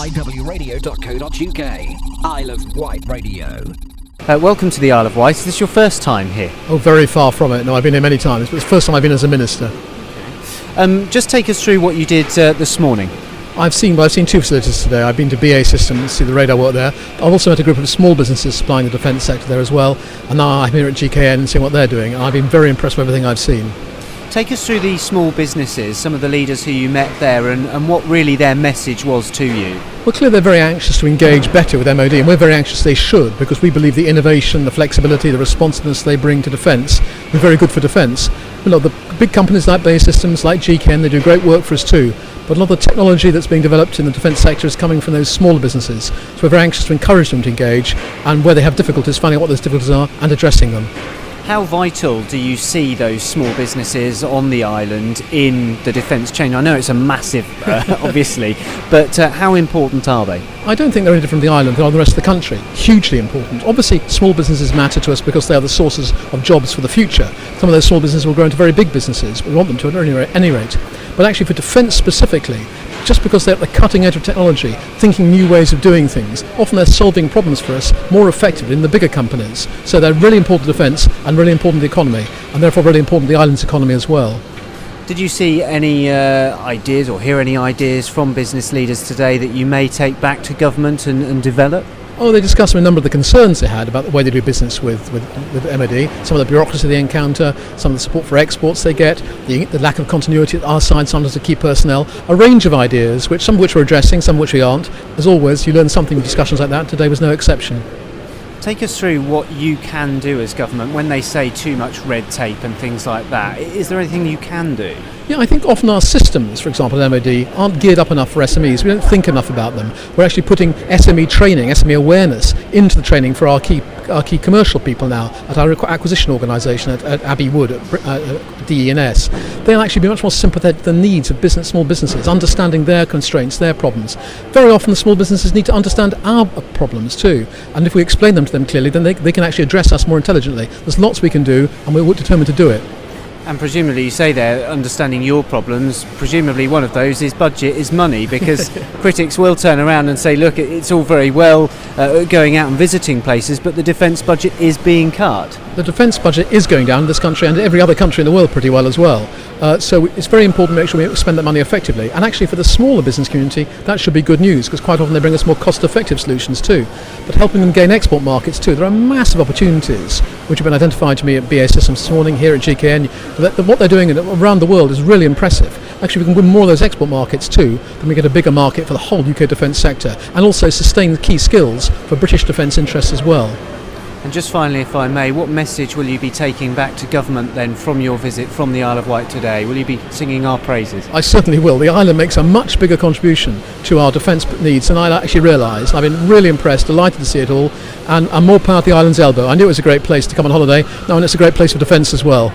iwradio.co.uk. Isle of Wight Radio. Welcome to the Isle of Wight. Is this your first time here? Oh, very far from it. No, I've been here many times, but it's the first time I've been as a minister. Just take us through what you did this morning. I've seen two facilities today. I've been to BAE Systems, see the radar work there. I've also met a group of small businesses supplying the defence sector there as well, and now I'm here at GKN and seeing what they're doing, and I've been very impressed with everything I've seen. Take us through these small businesses, some of the leaders who you met there, and what really their message was to you. Well, clearly they're very anxious to engage better with MOD, and we're very anxious they should, because we believe the innovation, the flexibility, the responsiveness they bring to defence will be very good for defence. A lot of the big companies like BAE Systems, like GKN, they do great work for us too, but a lot of the technology that's being developed in the defence sector is coming from those smaller businesses. So we're very anxious to encourage them to engage, and where they have difficulties, finding out what those difficulties are and addressing them. How vital do you see those small businesses on the island in the defence chain? I know it's a massive, obviously, but how important are they? I don't think they're any different from the island or the rest of the country. Hugely important. Obviously, small businesses matter to us because they are the sources of jobs for the future. Some of those small businesses will grow into very big businesses. We want them to at any rate. But actually, for defence specifically, just because they're at the cutting edge of technology, thinking new ways of doing things, often they're solving problems for us more effectively than the bigger companies. So they're really important to defence and really important to the economy, and therefore really important to the island's economy as well. Did you see any ideas or hear any ideas from business leaders today that you may take back to government and develop? Oh, they discussed a number of the concerns they had about the way they do business with MOD, some of the bureaucracy they encounter, some of the support for exports they get, the lack of continuity at our side sometimes to key personnel, a range of ideas, some of which we're addressing, some of which we aren't. As always, you learn something in discussions like that. Today was no exception. Take us through what you can do as government when they say too much red tape and things like that. Is there anything you can do? Yeah, I think often our systems, for example, at MOD, aren't geared up enough for SMEs. We don't think enough about them. We're actually putting SME training, SME awareness into the training for our key commercial people now at our acquisition organisation at Abbey Wood, at DE&S. They'll actually be much more sympathetic to the needs of small businesses, understanding their constraints, their problems. Very often the small businesses need to understand our problems too, and if we explain them to them clearly, then they can actually address us more intelligently. There's lots we can do, and we're determined to do it. And presumably, you say there, understanding your problems, presumably one of those is budget, is money, because critics will turn around and say, look, it's all very well going out and visiting places, but the defence budget is being cut. The defence budget is going down in this country and every other country in the world pretty well as well. So it's very important to make sure we spend that money effectively. And actually for the smaller business community, that should be good news, because quite often they bring us more cost-effective solutions too. But helping them gain export markets too, there are massive opportunities which have been identified to me at BAE Systems this morning, here at GKN. What they're doing around the world is really impressive. Actually, we can win more of those export markets too, then we get a bigger market for the whole UK defence sector, and also sustain the key skills for British defence interests as well. And just finally, if I may, what message will you be taking back to government then from your visit from the Isle of Wight today? Will you be singing our praises? I certainly will. The island makes a much bigger contribution to our defence needs than I actually realised. I've been really impressed, delighted to see it all, and I'm more proud of the island's elbow. I knew it was a great place to come on holiday, now and it's a great place for defence as well.